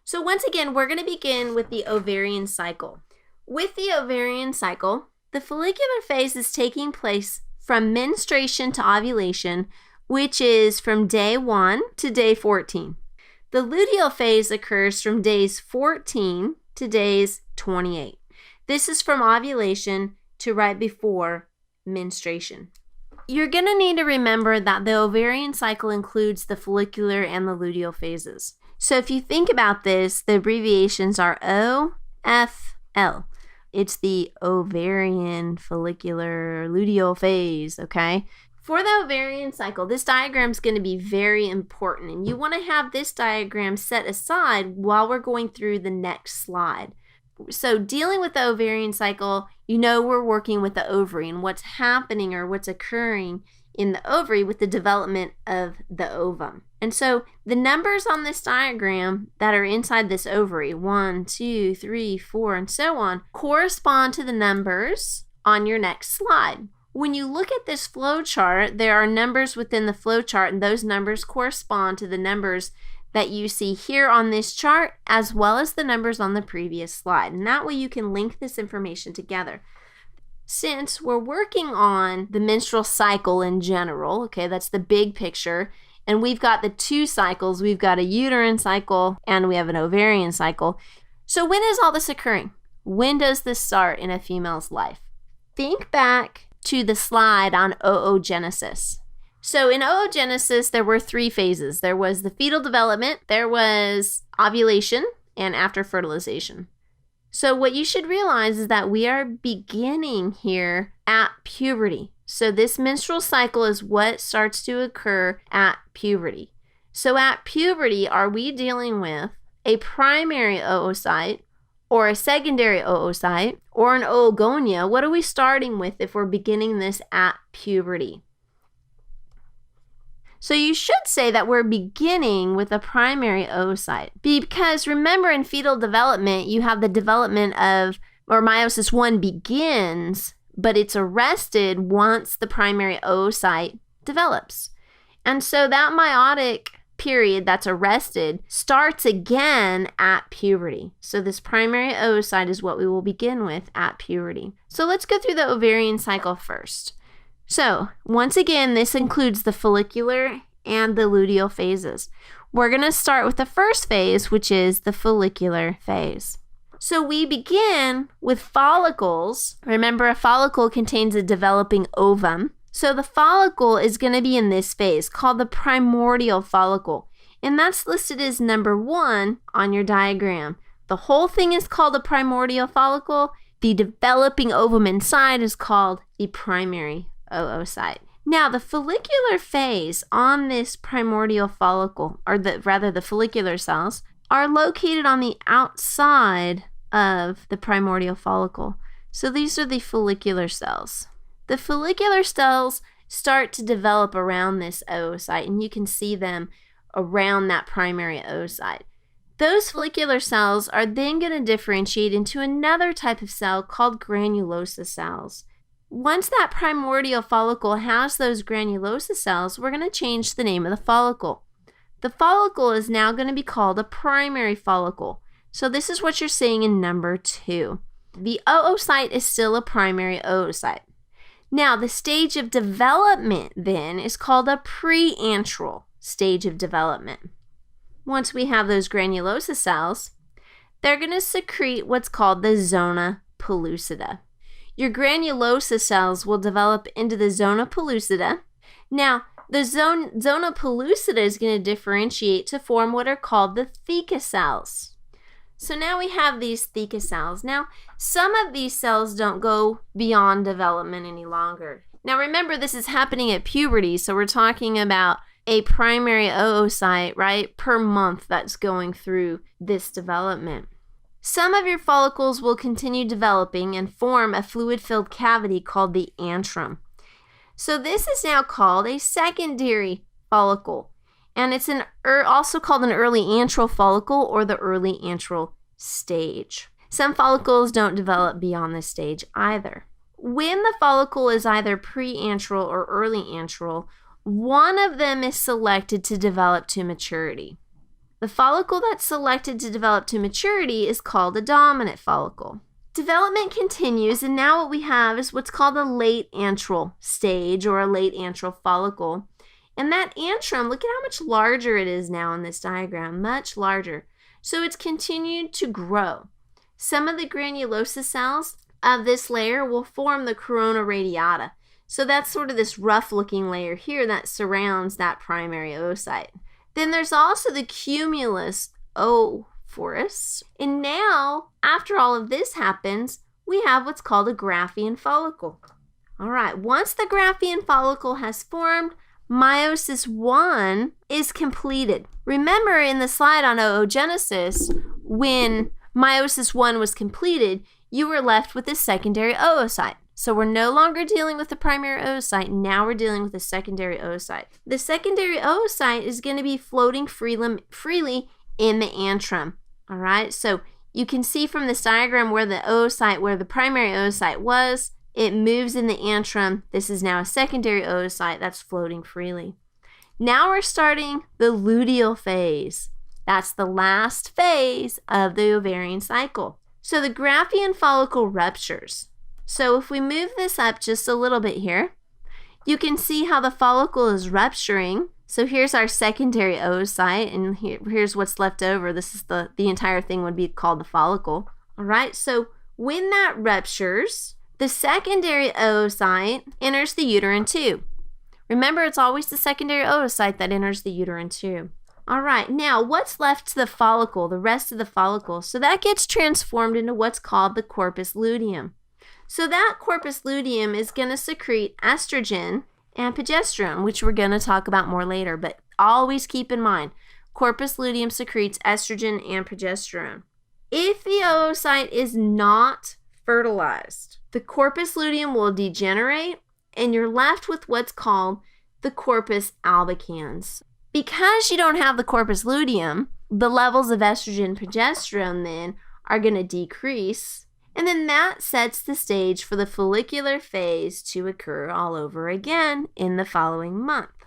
So once again, we're going to begin with the ovarian cycle. With the ovarian cycle, the follicular phase is taking place from menstruation to ovulation, which is from day 1 to day 14. The luteal phase occurs from days 14 to days 28. This is from ovulation to right before menstruation. You're going to need to remember that the ovarian cycle includes the follicular and the luteal phases. So if you think about this, the abbreviations are OFL. It's the ovarian follicular luteal phase, okay? For the ovarian cycle, this diagram is going to be very important, and you want to have this diagram set aside while we're going through the next slide. So dealing with the ovarian cycle, you know we're working with the ovary and what's happening or what's occurring in the ovary with the development of the ovum. And so the numbers on this diagram that are inside this ovary, 1, 2, 3, 4, and so on, correspond to the numbers on your next slide. When you look at this flow chart, there are numbers within the flow chart, and those numbers correspond to the numbers that you see here on this chart, as well as the numbers on the previous slide. And that way you can link this information together. Since we're working on the menstrual cycle in general, okay, that's the big picture, and we've got the two cycles. We've got a uterine cycle and we have an ovarian cycle. So when is all this occurring? When does this start in a female's life? Think back to the slide on oogenesis. So in oogenesis, there were 3 phases. There was the fetal development, there was ovulation, and after fertilization. So what you should realize is that we are beginning here at puberty. So this menstrual cycle is what starts to occur at puberty. So at puberty, are we dealing with a primary oocyte or a secondary oocyte or an oogonia? What are we starting with if we're beginning this at puberty? So you should say that we're beginning with a primary oocyte, because remember in fetal development, you have the development of, or meiosis 1 begins, but it's arrested once the primary oocyte develops. And so that meiotic period that's arrested starts again at puberty. So this primary oocyte is what we will begin with at puberty. So let's go through the ovarian cycle first. So once again, this includes the follicular and the luteal phases. We're going to start with the first phase, which is the follicular phase. So we begin with follicles. Remember, a follicle contains a developing ovum. So the follicle is going to be in this phase called the primordial follicle. And that's listed as number 1 on your diagram. The whole thing is called a primordial follicle. The developing ovum inside is called the primary oocyte. Now, the follicular phase on this primordial follicle, or the follicular cells, are located on the outside of the primordial follicle. So these are the follicular cells. The follicular cells start to develop around this oocyte, and you can see them around that primary oocyte. Those follicular cells are then going to differentiate into another type of cell called granulosa cells. Once that primordial follicle has those granulosa cells, we're going to change the name of the follicle. The follicle is now going to be called a primary follicle. So this is what you're seeing in number 2. The oocyte is still a primary oocyte. Now, the stage of development then is called a preantral stage of development. Once we have those granulosa cells, they're going to secrete what's called the zona pellucida. Your granulosa cells will develop into the zona pellucida. Now, the zona pellucida is going to differentiate to form what are called the theca cells. So now we have these theca cells. Now, some of these cells don't go beyond development any longer. Now, remember, this is happening at puberty, so we're talking about a primary oocyte, right, per month that's going through this development. Some of your follicles will continue developing and form a fluid-filled cavity called the antrum. So this is now called a secondary follicle, and it's also called an early antral follicle or the early antral stage. Some follicles don't develop beyond this stage either. When the follicle is either preantral or early antral, one of them is selected to develop to maturity. The follicle that's selected to develop to maturity is called a dominant follicle. Development continues, and now what we have is what's called a late antral stage or a late antral follicle. And that antrum, look at how much larger it is now in this diagram, much larger. So it's continued to grow. Some of the granulosa cells of this layer will form the corona radiata. So that's sort of this rough-looking layer here that surrounds that primary oocyte. Then there's also the cumulus oophorus. And now, after all of this happens, we have what's called a Graafian follicle. All right, once the Graafian follicle has formed, meiosis 1 is completed. Remember in the slide on oogenesis, when meiosis 1 was completed, you were left with a secondary oocyte. So we're no longer dealing with the primary oocyte, now we're dealing with a secondary oocyte. The secondary oocyte is going to be floating freely in the antrum. All right, so you can see from this diagram where the primary oocyte was, it moves in the antrum. This is now a secondary oocyte that's floating freely. Now we're starting the luteal phase. That's the last phase of the ovarian cycle. So the Graafian follicle ruptures. So if we move this up just a little bit here, you can see how the follicle is rupturing. So here's our secondary oocyte, and here's what's left over. This is the entire thing would be called the follicle. All right, so when that ruptures, the secondary oocyte enters the uterine tube. Remember, it's always the secondary oocyte that enters the uterine tube. All right, now what's left to the follicle, the rest of the follicle? So that gets transformed into what's called the corpus luteum. So that corpus luteum is going to secrete estrogen and progesterone, which we're going to talk about more later. But always keep in mind, corpus luteum secretes estrogen and progesterone. If the oocyte is not fertilized, the corpus luteum will degenerate, and you're left with what's called the corpus albicans. Because you don't have the corpus luteum, the levels of estrogen and progesterone then are going to decrease. And then that sets the stage for the follicular phase to occur all over again in the following month.